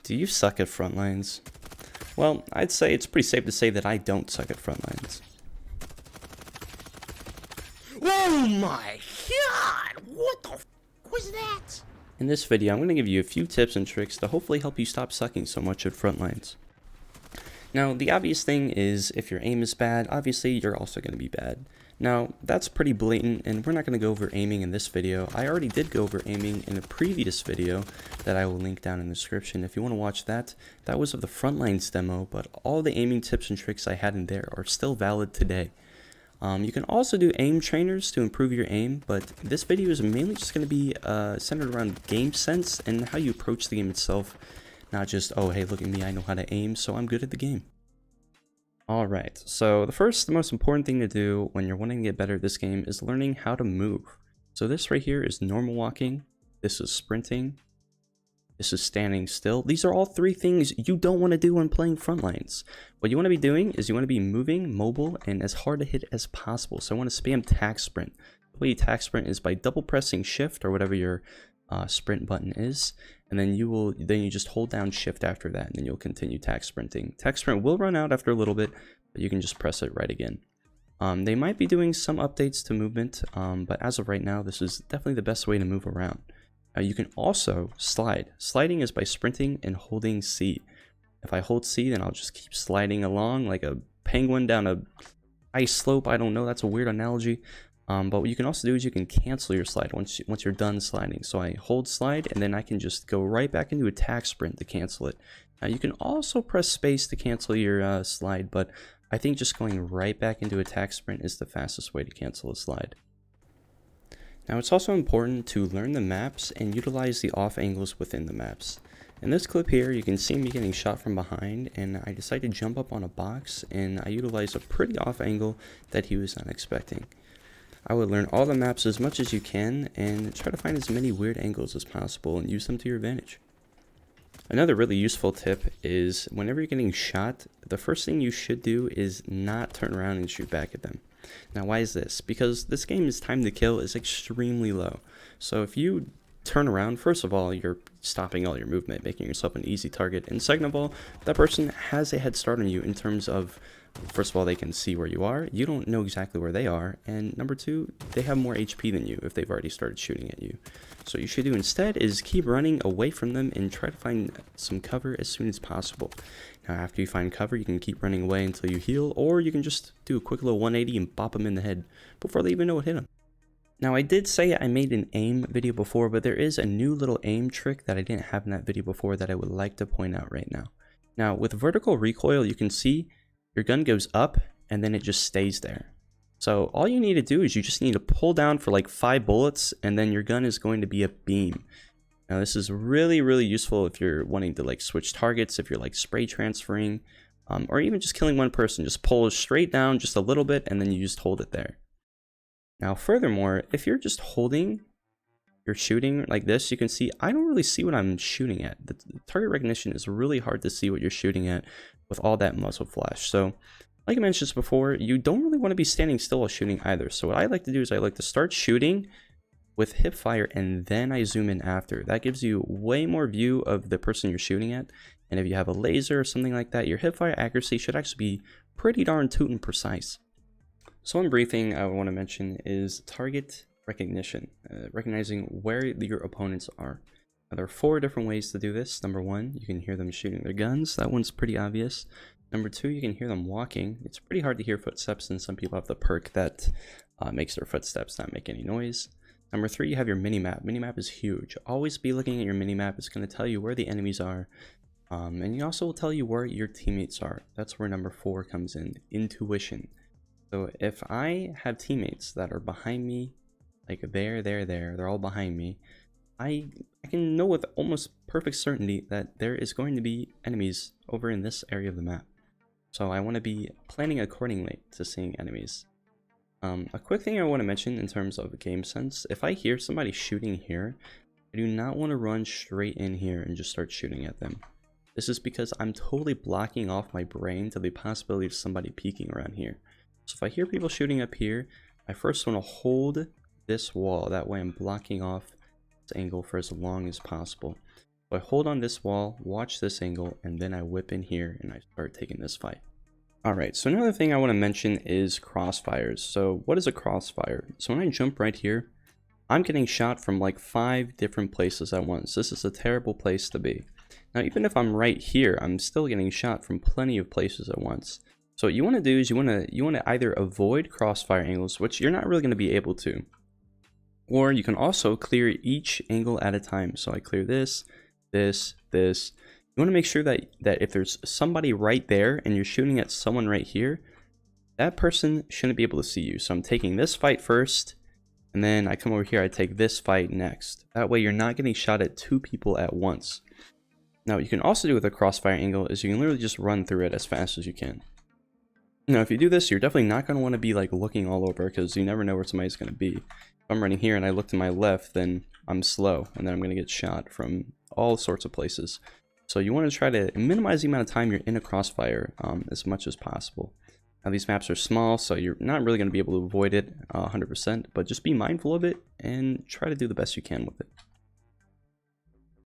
Do you suck at Frontlines? Well, I'd say it's pretty safe to say that I don't suck at Frontlines. Oh my god! What the f was that? In this video, I'm going to give you a few tips and tricks to hopefully help you stop sucking so much at Frontlines. Now, the obvious thing is if your aim is bad, obviously you're also going to be bad. Now, that's pretty blatant, and we're not going to go over aiming in this video. I already did go over aiming in a previous video that I will link down in the description. If you want to watch that, that was of the Frontlines demo, but all the aiming tips and tricks I had in there are still valid today. You can also do aim trainers to improve your aim, but this video is mainly just going to be centered around game sense and how you approach the game itself, not just, oh, hey, look at me, I know how to aim, so I'm good at the game. Alright, so the most important thing to do when you're wanting to get better at this game is learning how to move. So this right here is normal walking, this is sprinting, this is standing still. These are all three things you don't want to do when playing Frontlines. What you want to be doing is you want to be moving, mobile, and as hard to hit as possible. So I want to spam tack sprint. The way you tack sprint is by double pressing shift or whatever your sprint button is, and then you just hold down shift after that, and then you'll continue tack sprinting. Tack sprint will run out after a little bit, but you can just press it right again. They might be doing some updates to movement, but as of right now, this is definitely the best way to move around. You can also slide. Sliding is by sprinting and holding C. If I hold C, then I'll just keep sliding along like a penguin down a ice slope. I don't know, that's a weird analogy. But what you can also do is you can cancel your slide once you're done sliding. So I hold slide, and then I can just go right back into attack sprint to cancel it. Now you can also press space to cancel your slide, but I think just going right back into attack sprint is the fastest way to cancel a slide. Now it's also important to learn the maps and utilize the off angles within the maps. In this clip here, you can see me getting shot from behind, and I decided to jump up on a box, and I utilized a pretty off angle that he was not expecting. I would learn all the maps as much as you can and try to find as many weird angles as possible and use them to your advantage. Another really useful tip is whenever you're getting shot, the first thing you should do is not turn around and shoot back at them. Now, why is this? Because this game's time to kill is extremely low. So if you turn around, first of all, you're stopping all your movement, making yourself an easy target. And second of all, that person has a head start on you in terms of, first of all, they can see where you are. You don't know exactly where they are. And number two, they have more HP than you if they've already started shooting at you. So what you should do instead is keep running away from them and try to find some cover as soon as possible. Now, after you find cover, you can keep running away until you heal, or you can just do a quick little 180 and bop them in the head before they even know what hit them. Now, I did say I made an aim video before, but there is a new little aim trick that I didn't have in that video before that I would like to point out right now. Now, with vertical recoil, you can see your gun goes up and then it just stays there. So all you need to do is you just need to pull down for like 5 bullets, and then your gun is going to be a beam. Now, this is really, really useful if you're wanting to like switch targets, if you're like spray transferring, or even just killing one person. Just pull straight down just a little bit, and then you just hold it there. Now, furthermore, if you're just holding, you're shooting like this, you can see I don't really see what I'm shooting at. The target recognition is really hard to see what you're shooting at with all that muzzle flash. So, like I mentioned before, you don't really want to be standing still while shooting either. So what I like to do is I like to start shooting with hip fire, and then I zoom in after. That gives you way more view of the person you're shooting at. And if you have a laser or something like that, your hip fire accuracy should actually be pretty darn tootin' precise. So one brief thing I want to mention is target recognition, recognizing where your opponents are. Now, there are 4 different ways to do this. Number 1, you can hear them shooting their guns. That one's pretty obvious. Number 2, you can hear them walking. It's pretty hard to hear footsteps, and some people have the perk that makes their footsteps not make any noise. Number 3, you have your minimap. Minimap is huge. Always be looking at your minimap. It's going to tell you where the enemies are, and it also will tell you where your teammates are. That's where number 4 comes in, intuition. So if I have teammates that are behind me, like they're all behind me, I can know with almost perfect certainty that there is going to be enemies over in this area of the map. So I want to be planning accordingly to seeing enemies. A quick thing I want to mention in terms of game sense, if I hear somebody shooting here, I do not want to run straight in here and just start shooting at them. This is because I'm totally blocking off my brain to the possibility of somebody peeking around here. So if I hear people shooting up here, I first want to hold this wall. That way I'm blocking off this angle for as long as possible. So I hold on this wall, watch this angle, and then I whip in here and I start taking this fight. Alright, so another thing I want to mention is crossfires. So what is a crossfire? So when I jump right here, I'm getting shot from like 5 different places at once. This is a terrible place to be. Now even if I'm right here, I'm still getting shot from plenty of places at once. So what you want to do is you want to either avoid crossfire angles, which you're not really going to be able to, or you can also clear each angle at a time. So I clear this, this. You want to make sure that if there's somebody right there and you're shooting at someone right here, that person shouldn't be able to see you. So I'm taking this fight first, and then I come over here, I take this fight next. That way you're not getting shot at 2 people at once. Now what you can also do with a crossfire angle is you can literally just run through it as fast as you can. Now if you do this, you're definitely not going to want to be like looking all over, because you never know where somebody's going to be. If I'm running here and I look to my left, then I'm slow, and then I'm going to get shot from all sorts of places. So you want to try to minimize the amount of time you're in a crossfire as much as possible. Now these maps are small, so you're not really going to be able to avoid it 100%, but just be mindful of it and try to do the best you can with it.